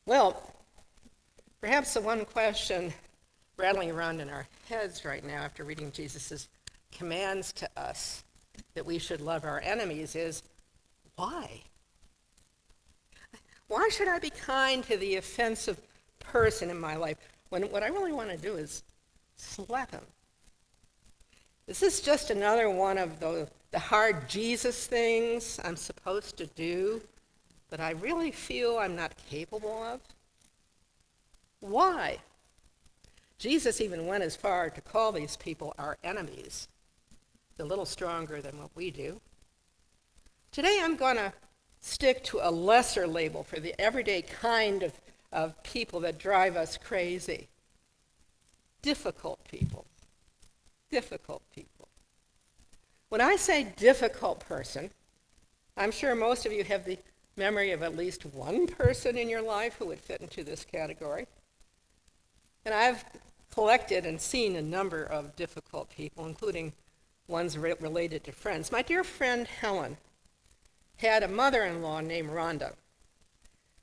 Well, perhaps the one question rattling around in our heads right now after reading Jesus' commands to us that we should love our enemies is, why? Why should I be kind to the offensive person in my life when what I really want to do is slap him? Is this just another one of the hard Jesus things I'm supposed to do that I really feel I'm not capable of? Why? Jesus even went as far to call these people our enemies. It's a little stronger than what we do. Today I'm going to stick to a lesser label for the everyday kind of people that drive us crazy. Difficult people. Difficult people. When I say difficult person, I'm sure most of you have the memory of at least one person in your life who would fit into this category. And I've collected and seen a number of difficult people, including ones related to friends. My dear friend Helen had a mother-in-law named Rhonda,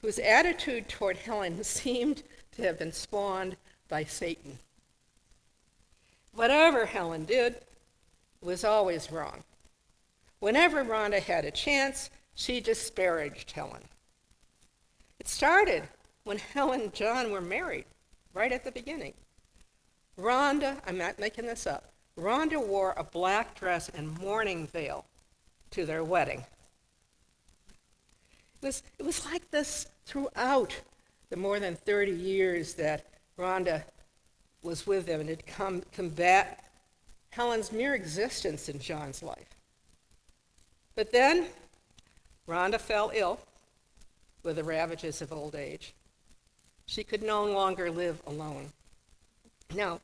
whose attitude toward Helen seemed to have been spawned by Satan. Whatever Helen did was always wrong. Whenever Rhonda had a chance, she disparaged Helen. It started when Helen and John were married, right at the beginning. Rhonda, I'm not making this up, Rhonda wore a black dress and mourning veil to their wedding. It was like this throughout the more than 30 years that Rhonda was with them, and it combat Helen's mere existence in John's life. But then Rhonda fell ill with the ravages of old age. She could no longer live alone. Now,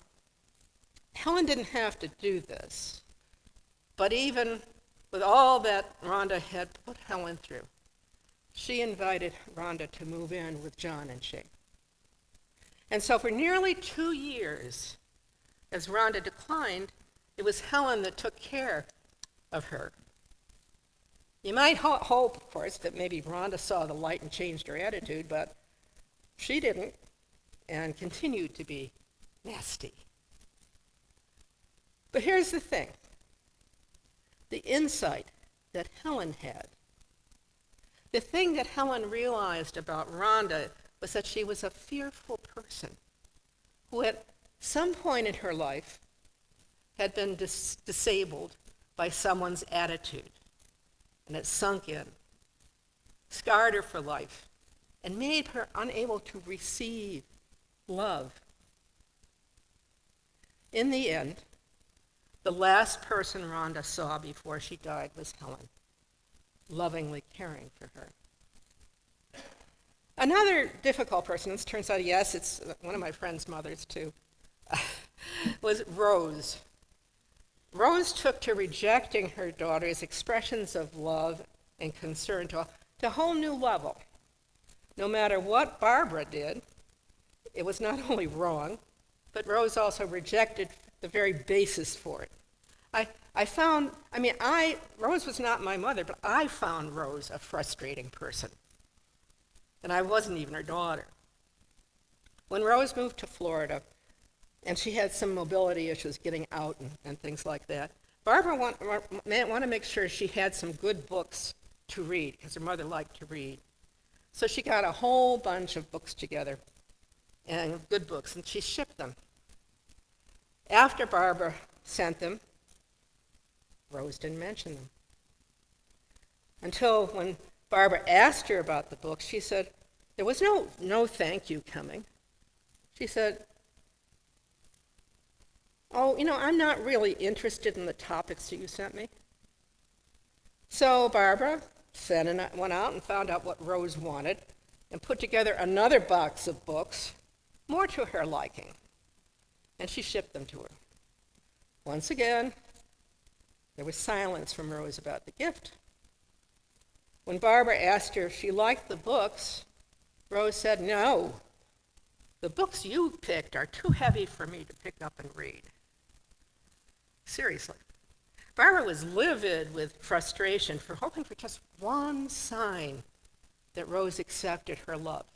Helen didn't have to do this, but even with all that Rhonda had put Helen through, she invited Rhonda to move in with John and Shay. And so for nearly 2 years, as Rhonda declined, it was Helen that took care of her. You might hope, of course, that maybe Rhonda saw the light and changed her attitude, but she didn't and continued to be nasty. But here's the thing. The insight that Helen had, the thing that Helen realized about Rhonda was that she was a fearful person who at some point in her life had been disabled by someone's attitude. And it sunk in, scarred her for life, and made her unable to receive love. In the end, the last person Rhonda saw before she died was Helen, lovingly caring for her. Another difficult person, this turns out, yes, it's one of my friend's mothers too, was Rose. Rose took to rejecting her daughter's expressions of love and concern to a whole new level. No matter what Barbara did, it was not only wrong, but Rose also rejected the very basis for it. Rose was not my mother, but I found Rose a frustrating person. And I wasn't even her daughter. When Rose moved to Florida, and she had some mobility issues getting out and things like that, Barbara wanted to make sure she had some good books to read, because her mother liked to read. So she got a whole bunch of books together, and good books, and she shipped them. After Barbara sent them, Rose didn't mention them. Until when Barbara asked her about the books, she said, there was no thank you coming. She said, I'm not really interested in the topics that you sent me. So Barbara went out and found out what Rose wanted and put together another box of books, more to her liking, and she shipped them to her. Once again, there was silence from Rose about the gift. When Barbara asked her if she liked the books, Rose said, no, the books you picked are too heavy for me to pick up and read. Seriously. Barbara was livid with frustration for hoping for just one sign that Rose accepted her love.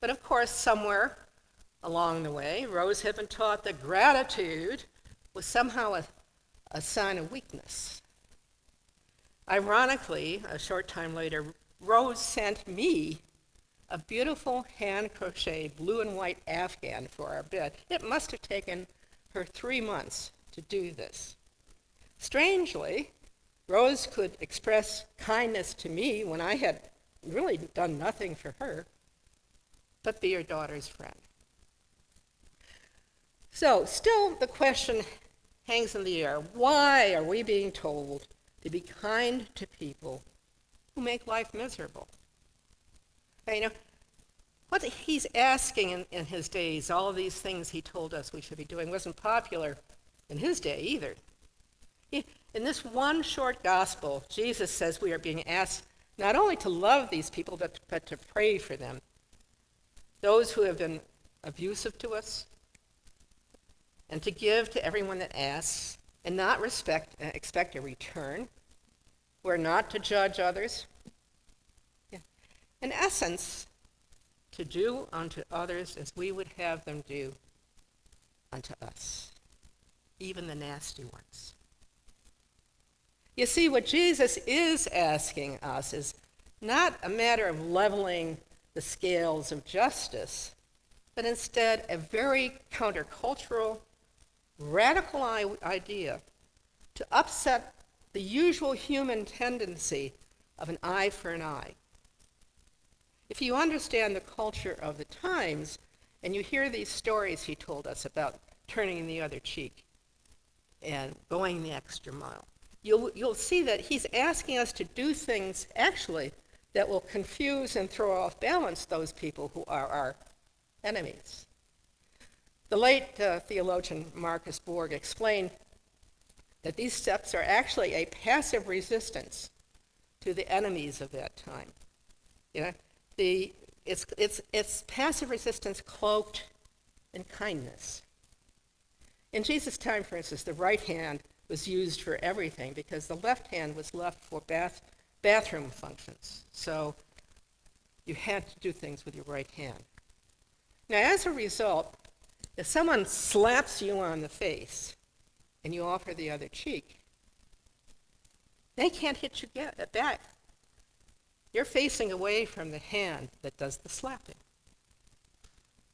But of course, somewhere along the way, Rose had been taught that gratitude was somehow a sign of weakness. Ironically, a short time later, Rose sent me a beautiful hand-crocheted blue and white Afghan for our bed. It must have taken her 3 months to do this. Strangely, Rose could express kindness to me when I had really done nothing for her, but be her daughter's friend. So, still the question hangs in the air. Why are we being told to be kind to people who make life miserable? And, what he's asking in his days, all of these things he told us we should be doing, wasn't popular in his day either. In this one short gospel, Jesus says we are being asked not only to love these people, but to pray for them. Those who have been abusive to us, and to give to everyone that asks, and not expect a return. We're not to judge others. Yeah. In essence, to do unto others as we would have them do unto us, even the nasty ones. You see, what Jesus is asking us is not a matter of leveling the scales of justice, but instead a very countercultural, radical idea to upset the usual human tendency of an eye for an eye. If you understand the culture of the times, and you hear these stories he told us about turning the other cheek and going the extra mile, you'll see that he's asking us to do things, actually, that will confuse and throw off balance those people who are our enemies. The late theologian Marcus Borg explained that these steps are actually a passive resistance to the enemies of that time. It's passive resistance cloaked in kindness. In Jesus' time, for instance, the right hand was used for everything because the left hand was left for bathroom functions. So you had to do things with your right hand. Now, as a result, if someone slaps you on the face and you offer the other cheek, they can't hit you back. You're facing away from the hand that does the slapping.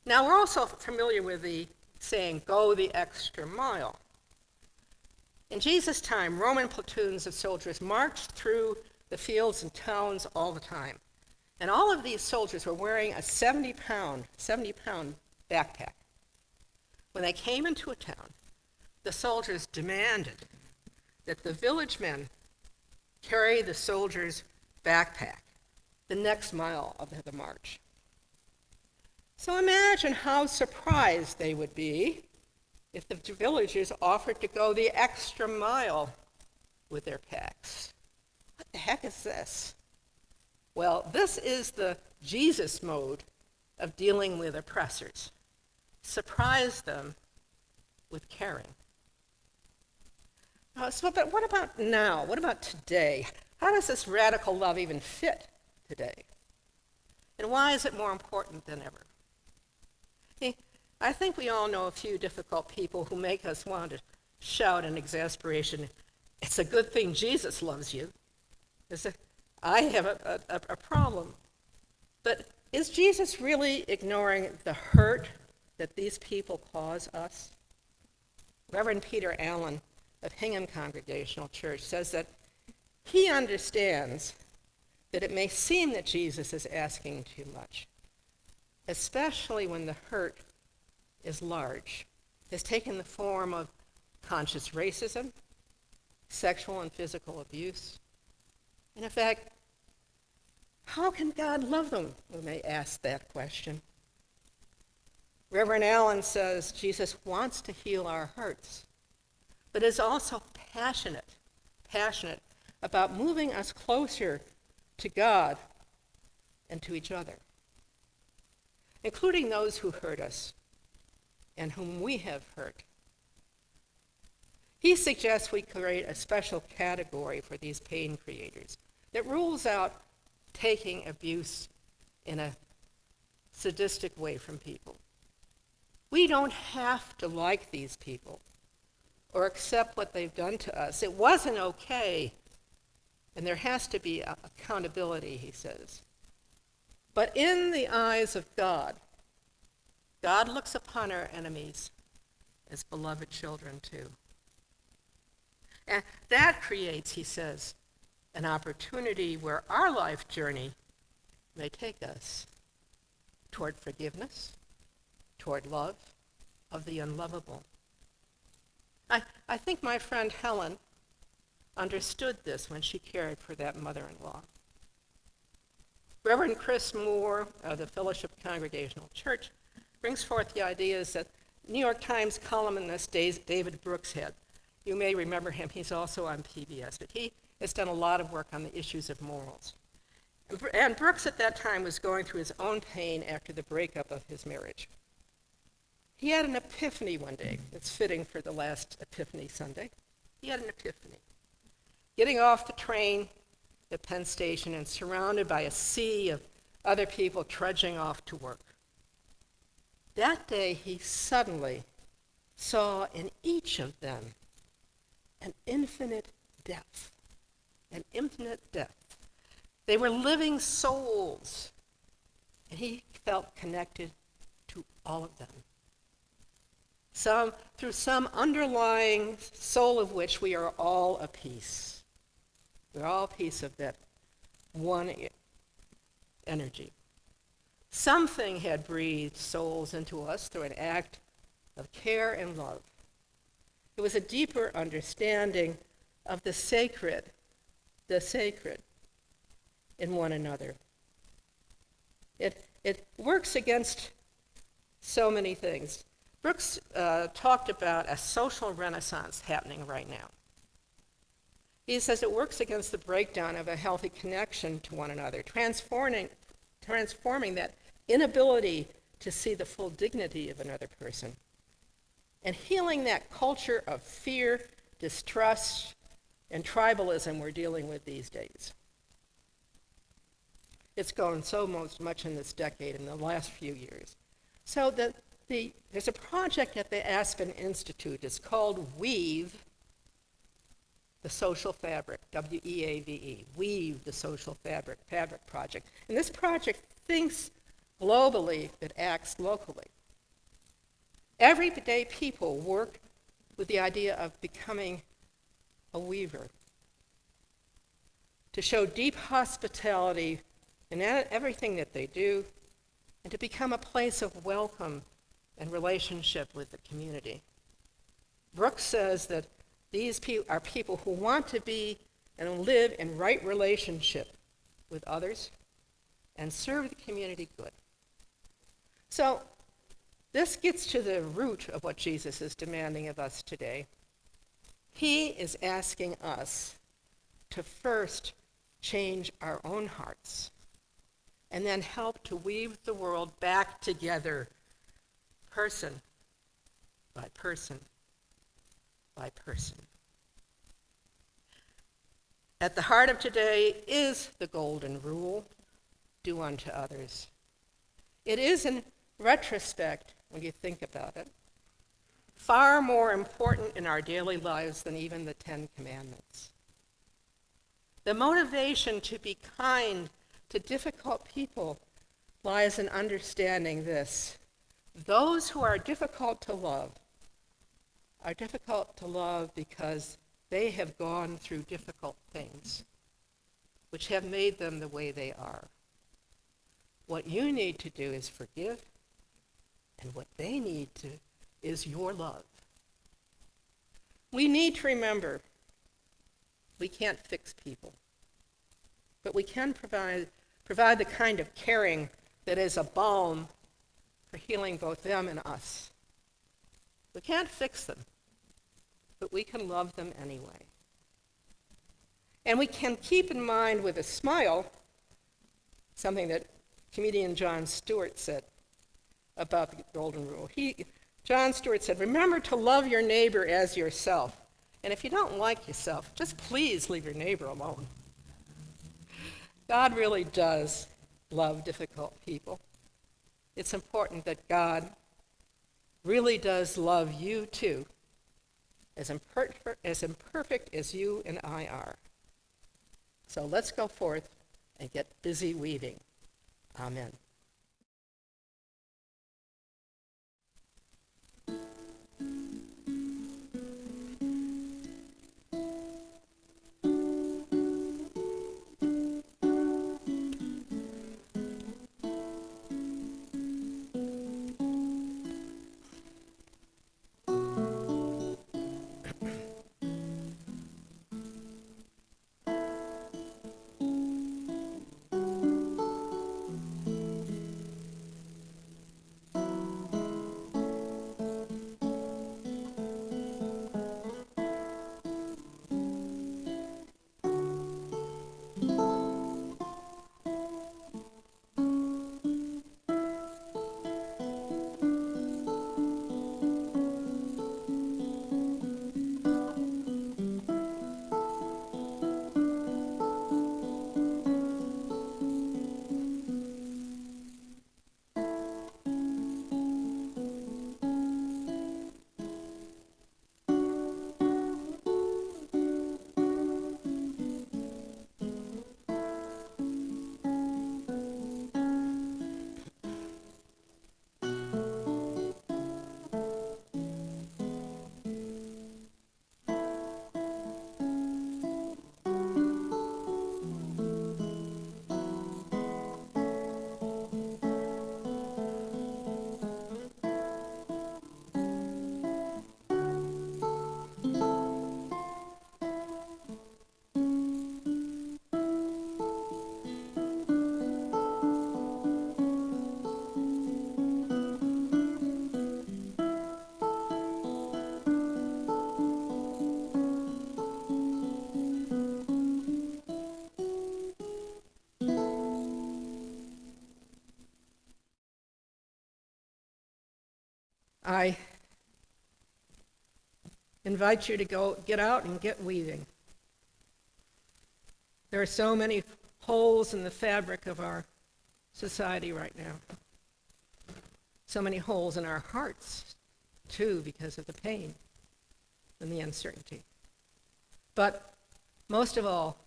Now, we're also familiar with the saying, go the extra mile. In Jesus' time, Roman platoons of soldiers marched through the fields and towns all the time. And all of these soldiers were wearing a 70-pound backpack. When they came into a town, the soldiers demanded that the village men carry the soldiers' backpack the next mile of the march. So imagine how surprised they would be if the villagers offered to go the extra mile with their packs. What the heck is this? Well, this is the Jesus mode of dealing with oppressors. Surprise them with caring. But what about now? What about today? How does this radical love even fit today? And why is it more important than ever? I think we all know a few difficult people who make us want to shout in exasperation, it's a good thing Jesus loves you. I have a problem. But is Jesus really ignoring the hurt that these people cause us? Reverend Peter Allen of Hingham Congregational Church says that he understands that it may seem that Jesus is asking too much, especially when the hurt is large, has taken the form of conscious racism, sexual and physical abuse. And in fact, how can God love them when they ask that question? Reverend Allen says Jesus wants to heal our hurts, but is also passionate about moving us closer to God and to each other, including those who hurt us and whom we have hurt. He suggests we create a special category for these pain creators that rules out taking abuse in a sadistic way from people. We don't have to like these people or accept what they've done to us. It wasn't okay, and there has to be accountability, he says. But in the eyes of God, God looks upon our enemies as beloved children too. And that creates, he says, an opportunity where our life journey may take us toward forgiveness, toward love of the unlovable. I think my friend Helen understood this when she cared for that mother-in-law. Reverend Kriss Moore of the Fellowship Congregational Church brings forth the ideas that New York Times columnist David Brooks had. You may remember him. He's also on PBS, but he has done a lot of work on the issues of morals. And Brooks at that time was going through his own pain after the breakup of his marriage. He had an epiphany one day. It's fitting for the last Epiphany Sunday. He had an epiphany. Getting off the train at Penn Station and surrounded by a sea of other people trudging off to work. That day, he suddenly saw in each of them an infinite depth. An infinite depth. They were living souls, and he felt connected to all of them. Through some underlying soul of which we are all a piece. We're all a piece of that one energy. Something had breathed souls into us through an act of care and love. It was a deeper understanding of the sacred in one another. It works against so many things. Brooks talked about a social renaissance happening right now. He says it works against the breakdown of a healthy connection to one another, transforming that inability to see the full dignity of another person, and healing that culture of fear, distrust, and tribalism we're dealing with these days. It's gone so much in this decade, in the last few years. So there's a project at the Aspen Institute. It's called Weave the Social Fabric, W-E-A-V-E, Weave the Social Fabric Project. And this project thinks globally, it acts locally. Everyday people work with the idea of becoming a weaver, to show deep hospitality in everything that they do, and to become a place of welcome and relationship with the community. Brooks says that these are people who want to be and live in right relationship with others and serve the community good. So this gets to the root of what Jesus is demanding of us today. He is asking us to first change our own hearts and then help to weave the world back together, person by person by person. At the heart of today is the golden rule, do unto others. It is, in retrospect, when you think about it, far more important in our daily lives than even the 10 Commandments. The motivation to be kind to difficult people lies in understanding this. Those who are difficult to love are difficult to love because they have gone through difficult things, which have made them the way they are. What you need to do is forgive, and what they need to is your love. We need to remember we can't fix people, but we can provide the kind of caring that is a balm for healing both them and us. We can't fix them, but we can love them anyway. And we can keep in mind with a smile something that comedian Jon Stewart said about the Golden Rule. Jon Stewart said, remember to love your neighbor as yourself. And if you don't like yourself, just please leave your neighbor alone. God really does love difficult people. it's important that God really does love you too, as imperfect as you and I are. So let's go forth and get busy weaving. Amen. I invite you to get out and get weaving. There are so many holes in the fabric of our society right now. So many holes in our hearts, too, because of the pain and the uncertainty. But most of all,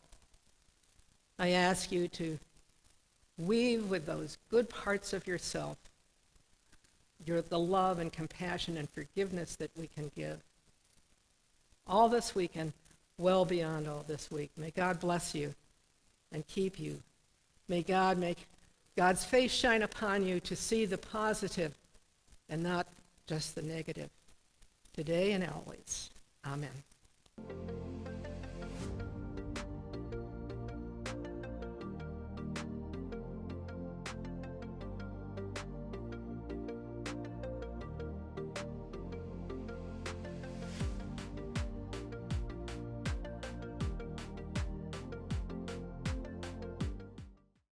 I ask you to weave with those good parts of yourself, the love and compassion and forgiveness that we can give. All this week and well beyond all this week. May God bless you and keep you. May God make God's face shine upon you to see the positive and not just the negative, today and always. Amen.